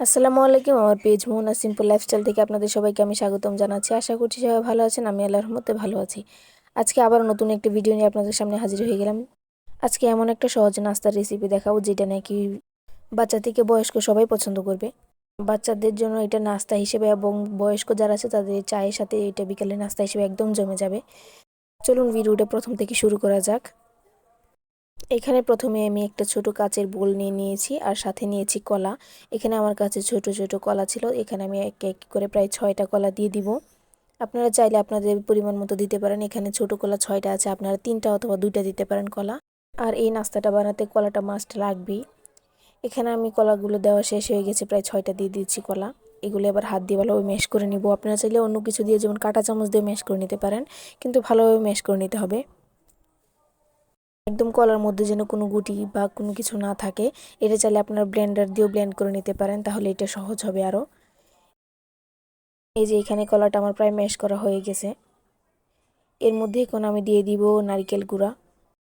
আসসালামু আলাইকুম। আমার পেজ মোহনা সিম্পল লাইফস্টাইল থেকে আপনাদের সবাইকে আমি স্বাগতম জানাচ্ছি। আশা করছি সবাই ভালো আছেন। আমি আল্লাহর রহমতে ভালো আছি। আজকে আবার নতুন একটি ভিডিও নিয়ে আপনাদের সামনে হাজির হয়ে গেলাম। আজকে এমন একটা সহজ নাস্তার রেসিপি দেখাবো যেটা নাকি বাচ্চা থেকে বয়স্ক সবাই পছন্দ করবে। বাচ্চাদের জন্য এটা নাস্তা হিসেবে এবং বয়স্ক যারা আছে তাদের চায়ের সাথে এটা বিকালে নাস্তা হিসেবে একদম জমে যাবে। চলুন ভিডিওটা প্রথম থেকে শুরু করা যাক। এখানে প্রথমে আমি একটা ছোট কাচের বোল নিয়ে নিয়েছি আর সাথে নিয়েছি কলা। এখানে আমার কাছে ছোট ছোট কলা ছিল। এখানে আমি এক এক করে প্রায় 6টা কলা দিয়ে দিব। আপনারা চাইলে আপনাদের পরিমাণ মতো দিতে পারেন। এখানে ছোট কলা 6টা আছে, আপনারা 3টা অথবা 2টা দিতে পারেন কলা। আর এই নাস্তাটা বানাতে কলাটা মাস্ট লাগবেই। এখানে আমি কলাগুলো দেওয়া শেষ হয়ে গেছে, প্রায় 6টা দিয়ে দিচ্ছি কলা। এগুলো এবার হাত দিয়ে ভালোভাবে ম্যাশ করে নিব। আপনারা চাইলে অন্য কিছু দিয়ে যেমন কাঁটা চামচ দিয়ে ম্যাশ করে নিতে পারেন, কিন্তু ভালোভাবে ম্যাশ করে নিতে হবে। একদম কলার মধ্যে যেন কোনো গুটি বা কোনো কিছু না থাকে। এটা চাইলে আপনারা ব্লেন্ডার দিয়েও ব্লেন্ড করে নিতে পারেন, তাহলে এটা সহজ হবে আরও। এই যে এখানে কলাটা আমার প্রায় ম্যাশ করা হয়ে গেছে। এর মধ্যে এখন আমি দিয়ে দিব নারকেল গুঁড়া।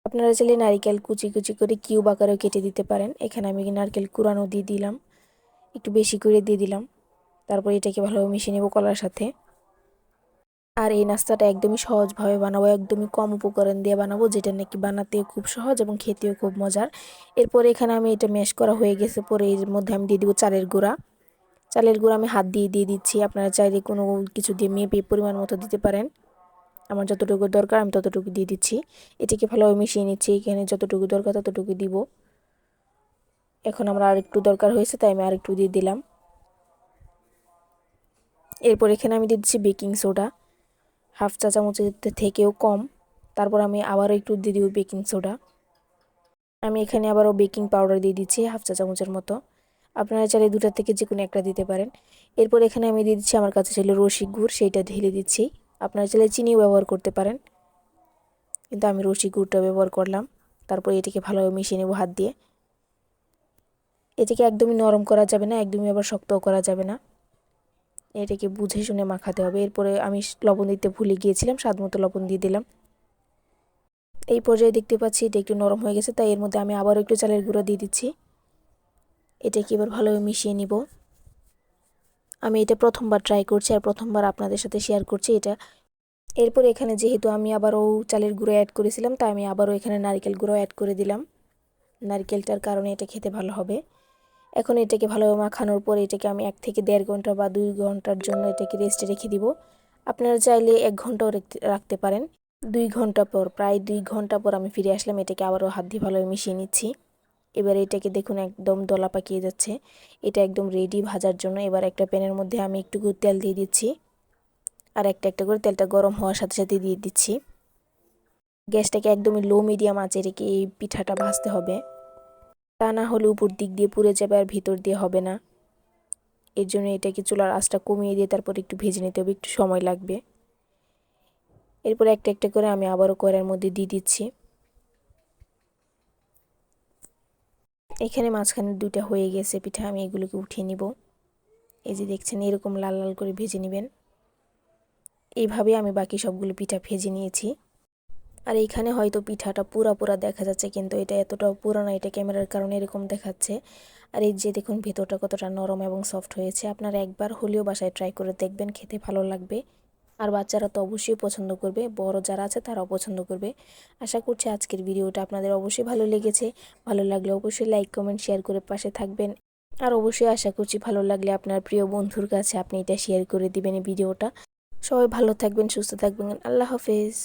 আপনারা চাইলে নারকেল কুচি কুচি করে কিউব আকারেও কেটে দিতে পারেন। এখানে আমি নারকেল কুড়ানো দিয়ে দিলাম, একটু বেশি করে দিয়ে দিলাম। তারপর এটাকে ভালোভাবে মিশিয়ে নেব কলার সাথে। আর এই নাস্তাটা একদমই সহজভাবে বানাবো, একদমই কম উপকরণ দিয়ে বানাবো, যেটা নাকি বানাতেও খুব সহজ এবং খেতেও খুব মজার। এরপরে এখানে আমি এটা ম্যাশ করা হয়ে গেছে, পরে এর মধ্যে আমি দিয়ে দিব চালের গুঁড়া। চালের গুঁড়া আমি হাত দিয়ে দিয়ে দিচ্ছি। আপনারা চাইলে কোনো কিছু দিয়ে মেপে পরিমাণ মতো দিতে পারেন। আমার যতটুকু দরকার আমি ততটুকু দিয়ে দিচ্ছি। এটাকে ভালোভাবে মিশিয়ে নিচ্ছি। এখানে যতটুকু দরকার ততটুকু দিব। এখন আমার আর একটু দরকার হয়েছে, তাই আমি আর একটু দিয়ে দিলাম। এরপর এখানে আমি দিয়ে দিচ্ছি বেকিং সোডা, হাফ চা চামচের থেকেও কম। তারপর আমি আবারও একটু দিয়ে দিব বেকিং সোডা। আমি এখানে আবারও বেকিং পাউডার দিয়ে দিচ্ছি হাফ চা চামচের মতো। আপনারা চাইলে দুটার থেকে যে কোনো একটা দিতে পারেন। এরপর এখানে আমি দিয়ে দিচ্ছি, আমার কাছে ছিল রসিক গুড়, সেইটা ঢেলে দিচ্ছি। আপনারা চাইলে চিনিও ব্যবহার করতে পারেন, কিন্তু আমি রসিক গুড়টা ব্যবহার করলাম। তারপর এটাকে ভালোভাবে মিশিয়ে নেব হাত দিয়ে। এটাকে একদমই নরম করা যাবে না, একদমই আবার শক্তও করা যাবে না। এটাকে বুঝে শুনে মাখাতে হবে। এরপরে আমি লবণ দিতে ভুলে গিয়েছিলাম, স্বাদ মতো লবণ দিয়ে দিলাম। এই পর্যায়ে দেখতে পাচ্ছি এটা একটু নরম হয়ে গেছে, তাই এর মধ্যে আমি আবারও একটু চালের গুঁড়ো দিয়ে দিচ্ছি। এটাকে এবার ভালোভাবে মিশিয়ে নিব। আমি এটা প্রথমবার ট্রাই করছি আর প্রথমবার আপনাদের সাথে শেয়ার করছি এটা। এরপর এখানে যেহেতু আমি আবারও চালের গুঁড়ো অ্যাড করেছিলাম, তাই আমি আবারও এখানে নারকেল গুঁড়ো অ্যাড করে দিলাম। নারকেলটার কারণে এটা খেতে ভালো হবে। এখন এটাকে ভালোভাবে মাখানোর পর এটাকে আমি 1 থেকে 1.5 ঘন্টা বা 2 ঘন্টার জন্য এটাকে রেস্টে রেখে দিব। আপনারা চাইলে 1 ঘন্টাও রাখতে পারেন। 2 ঘন্টা পর, প্রায় 2 ঘন্টা পর আমি ফিরে আসলাম। এটাকে আবারও হাত দিয়ে ভালোভাবে মিশিয়ে নিচ্ছি। এবার এটাকে দেখুন একদম দলা পাকিয়ে যাচ্ছে। এটা একদম রেডি ভাজার জন্য। এবার একটা প্যানের মধ্যে আমি একটু তেল দিয়ে দিচ্ছি, আর একটা একটা করে তেলটা গরম হওয়ার সাথে সাথে দিয়ে দিচ্ছি। গ্যাসটাকে একদমই লো মিডিয়াম আঁচে রেখে এই পিঠাটা ভাজতে হবে, তা না হলে উপর দিক দিয়ে পুড়ে যাবে আর ভিতর দিয়ে হবে না। এর জন্য এটাকে চুলার আঁচটা কমিয়ে দিয়ে তারপর একটু ভেজে নিতে হবে, একটু সময় লাগবে। এরপর একটা একটা করে আমি আবারও কড়াইয়ের মধ্যে দিয়ে দিচ্ছি। এখানে মাঝখানে 2টা হয়ে গেছে পিঠা, আমি এগুলোকে উঠিয়ে নিব। এই যে দেখছেন, এরকম লাল লাল করে ভেজে নেবেন। এইভাবে আমি বাকি সবগুলো পিঠা ভেজে নিয়েছি। আর এইখানে হয়তো পিঠাটা পুরা পুরা দেখা যাচ্ছে, কিন্তু এটা এতটাও পুরো না, এটা ক্যামেরার কারণে এরকম দেখাচ্ছে। আর এই যে দেখুন ভেতরটা কতটা নরম এবং সফট হয়েছে। আপনারা একবার হলেও বাসায় ট্রাই করে দেখবেন, খেতে ভালো লাগবে। আর বাচ্চারা তো অবশ্যই পছন্দ করবে, বড় যারা আছে তারাও পছন্দ করবে। আশা করছি আজকের ভিডিওটা আপনাদের অবশ্যই ভালো লেগেছে। ভালো লাগলে অবশ্যই লাইক কমেন্ট শেয়ার করে পাশে থাকবেন। আর অবশ্যই আশা করছি ভালো লাগলে আপনার প্রিয় বন্ধুর কাছে আপনি এটা শেয়ার করে দিবেন এই ভিডিওটা। সবাই ভালো থাকবেন, সুস্থ থাকবেন। আল্লাহ হাফেজ।